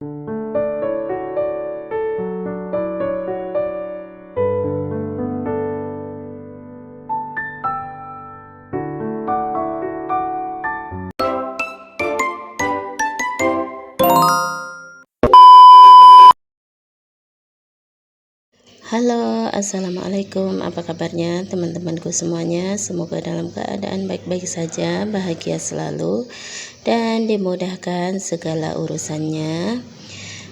Halo, assalamualaikum. Apa kabarnya teman-temanku semuanya? Semoga dalam keadaan baik-baik saja, bahagia selalu, dan dimudahkan segala urusannya.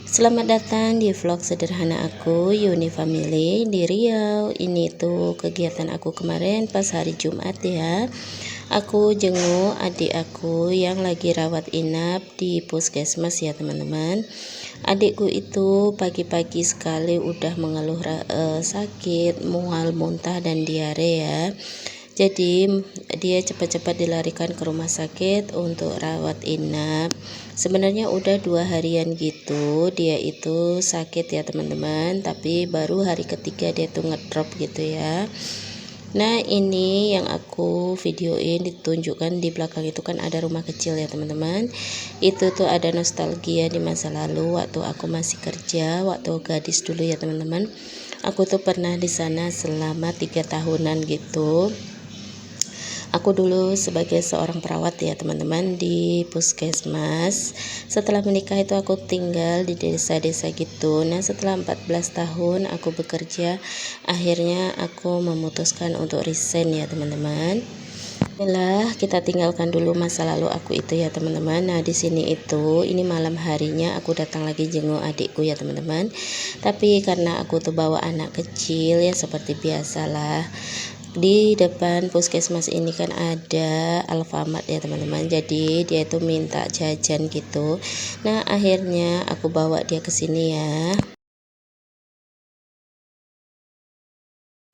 Selamat datang di vlog sederhana aku, Yuni Family di Riau. Ini tuh kegiatan aku kemarin pas hari Jumat ya. Aku jenguk adik aku yang lagi rawat inap di puskesmas ya teman-teman. Adikku itu pagi-pagi sekali udah mengeluh sakit, mual, muntah, dan diare ya. Jadi dia cepat-cepat dilarikan ke rumah sakit untuk rawat inap. Sebenarnya udah 2 harian gitu dia itu sakit ya teman-teman, tapi baru hari ketiga dia tuh ngedrop gitu ya. Nah ini yang aku videoin, ditunjukkan di belakang itu kan ada rumah kecil ya teman-teman. Itu tuh ada nostalgia di masa lalu waktu aku masih kerja, waktu gadis dulu ya teman-teman. Aku tuh pernah di sana selama 3 tahunan gitu. Aku dulu sebagai seorang perawat ya teman-teman di puskesmas. Setelah menikah itu aku tinggal di desa-desa gitu. Nah setelah 14 tahun aku bekerja, akhirnya aku memutuskan untuk resign ya teman-teman. Baiklah, kita tinggalkan dulu masa lalu aku itu ya teman-teman. Nah di sini itu ini malam harinya aku datang lagi jenguk adikku ya teman-teman. Tapi karena aku tuh bawa anak kecil ya seperti biasalah. Di depan puskesmas ini kan ada Alfamart ya teman-teman, jadi dia itu minta jajan gitu. Nah akhirnya aku bawa dia ke sini ya.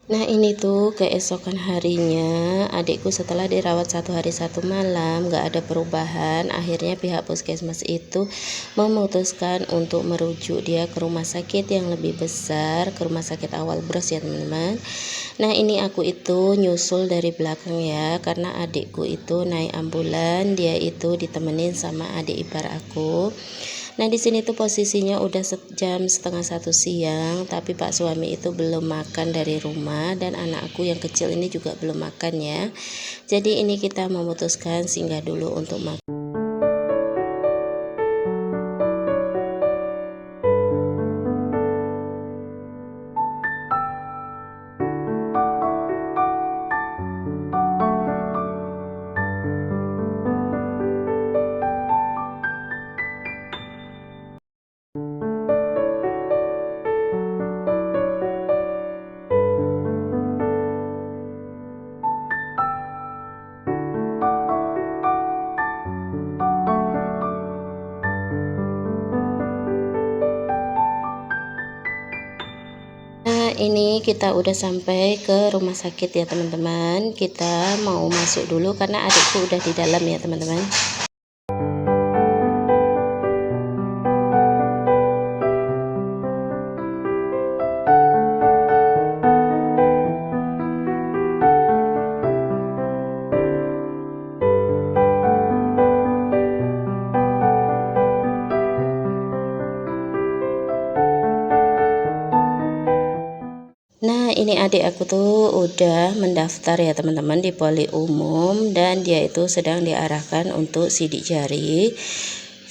Nah ini tuh keesokan harinya adikku setelah dirawat 1 hari 1 malam gak ada perubahan. Akhirnya pihak puskesmas itu memutuskan untuk merujuk dia ke rumah sakit yang lebih besar, ke rumah sakit Awal Bros ya teman-teman. Nah ini aku itu nyusul dari belakang ya, karena adikku itu naik ambulan, dia itu ditemenin sama adik ipar aku. Nah di sini tuh posisinya udah jam setengah 1 siang, tapi pak suami itu belum makan dari rumah dan anakku yang kecil ini juga belum makan ya. Jadi ini kita memutuskan singgah dulu untuk makan. Nah ini kita udah sampai ke rumah sakit ya teman-teman. Kita mau masuk dulu karena adikku udah di dalam ya teman-teman. Nah ini adik aku tuh udah mendaftar ya teman-teman di poli umum, dan dia itu sedang diarahkan untuk sidik jari.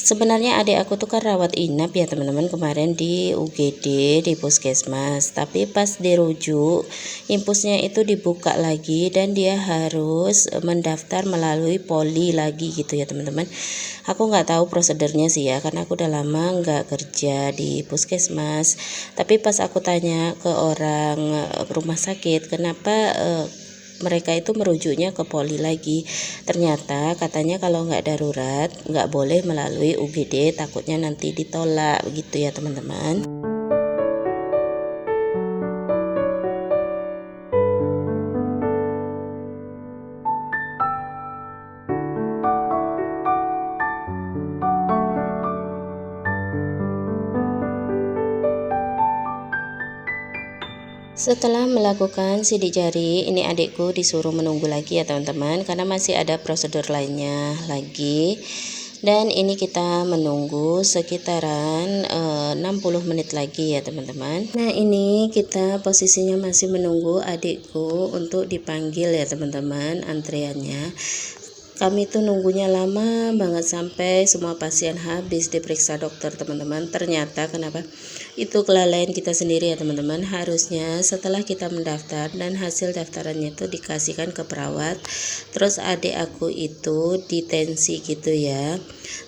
Sebenarnya adik aku tuh kan rawat inap ya teman-teman kemarin di UGD di puskesmas, tapi pas dirujuk impusnya itu dibuka lagi dan dia harus mendaftar melalui poli lagi gitu ya teman-teman. Aku nggak tahu prosedurnya sih ya, karena aku udah lama nggak kerja di puskesmas. Tapi pas aku tanya ke orang rumah sakit kenapa mereka itu merujuknya ke poli lagi, ternyata katanya kalau nggak darurat nggak boleh melalui UGD, takutnya nanti ditolak begitu ya teman-teman. Setelah melakukan sidik jari, ini adikku disuruh menunggu lagi ya teman-teman, karena masih ada prosedur lainnya lagi. Dan ini kita menunggu sekitaran 60 menit lagi ya teman-teman. Nah ini kita posisinya masih menunggu adikku untuk dipanggil ya teman-teman, antriannya. Kami tuh nunggunya lama banget sampai semua pasien habis diperiksa dokter teman-teman. Ternyata kenapa? Itu kelalaian kita sendiri ya teman-teman. Harusnya setelah kita mendaftar dan hasil daftarannya itu dikasihkan ke perawat, terus adik aku itu ditensi gitu ya.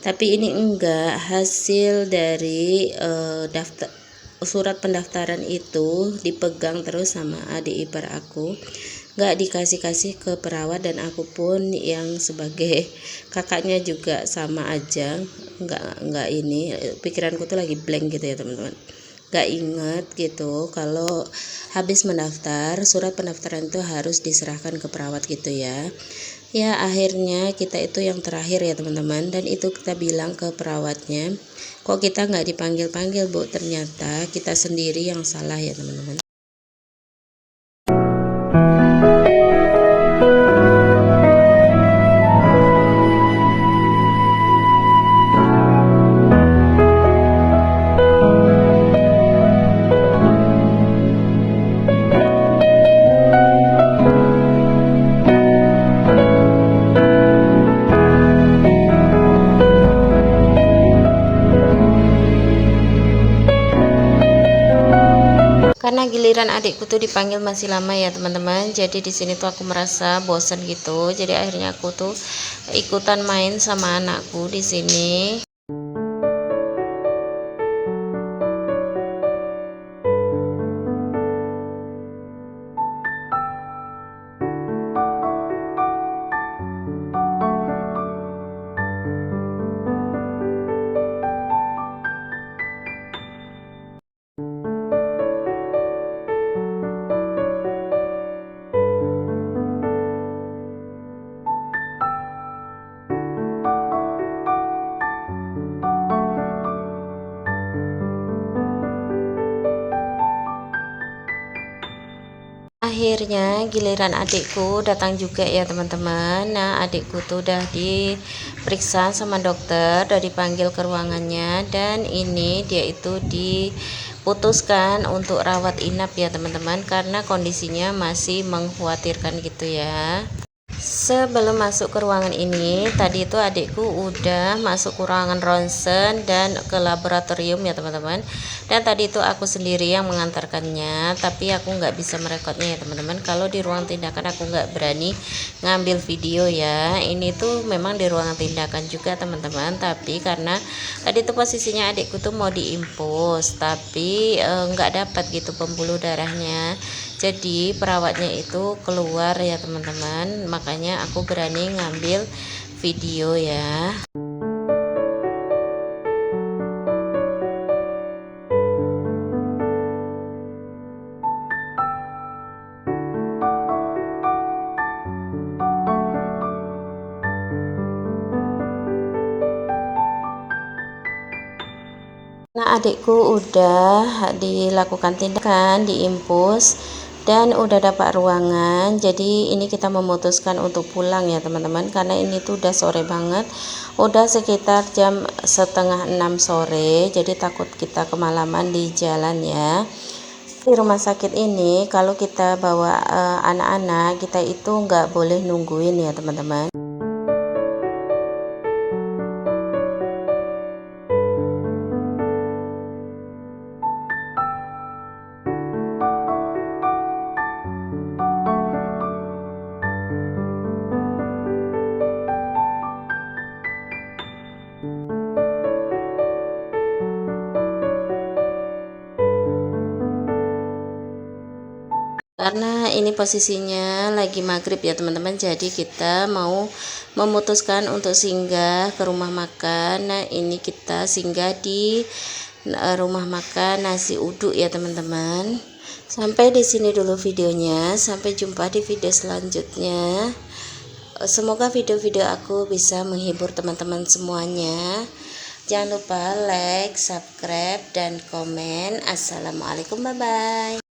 Tapi ini enggak, hasil dari daftar surat pendaftaran itu dipegang terus sama adik ipar aku, nggak dikasih-kasih ke perawat, dan aku pun yang sebagai kakaknya juga sama aja nggak ini, pikiranku tuh lagi blank gitu ya teman-teman, nggak inget gitu kalau habis mendaftar surat pendaftaran itu harus diserahkan ke perawat gitu ya. Ya akhirnya kita itu yang terakhir ya teman-teman, dan itu kita bilang ke perawatnya, kok kita nggak dipanggil-panggil Bu, ternyata kita sendiri yang salah ya teman-teman. Karena giliran adikku tuh dipanggil masih lama ya teman-teman, jadi di sini tuh aku merasa bosan gitu, jadi akhirnya aku tuh ikutan main sama anakku di sini. Akhirnya giliran adikku datang juga ya teman-teman. Nah adikku tuh udah diperiksa sama dokter, udah dipanggil ke ruangannya, dan ini dia itu diputuskan untuk rawat inap ya teman-teman, karena kondisinya masih mengkhawatirkan gitu ya. Sebelum masuk ke ruangan ini, tadi itu adikku udah masuk ke ruangan ronsen dan ke laboratorium ya teman-teman. Dan tadi itu aku sendiri yang mengantarkannya, tapi aku nggak bisa merekodnya ya teman-teman. Kalau di ruang tindakan aku nggak berani ngambil video ya. Ini tuh memang di ruangan tindakan juga teman-teman, tapi karena tadi itu posisinya adikku tuh mau diimpus, tapi nggak dapat gitu pembuluh darahnya. Jadi perawatnya itu keluar ya teman-teman, makanya aku berani ngambil video ya. Nah adikku udah dilakukan tindakan, diimpus, dan udah dapat ruangan. Jadi ini kita memutuskan untuk pulang ya teman-teman, karena ini tuh udah sore banget, udah sekitar jam setengah 6 sore, jadi takut kita kemalaman di jalan ya. Di rumah sakit ini kalau kita bawa anak-anak, kita itu nggak boleh nungguin ya teman-teman. Karena ini posisinya lagi maghrib ya teman-teman, jadi kita mau memutuskan untuk singgah ke rumah makan. Nah ini kita singgah di rumah makan nasi uduk ya teman-teman. Sampai di sini dulu videonya, sampai jumpa di video selanjutnya. Semoga video-video aku bisa menghibur teman-teman semuanya. Jangan lupa like, subscribe, dan komen. Assalamualaikum, bye-bye.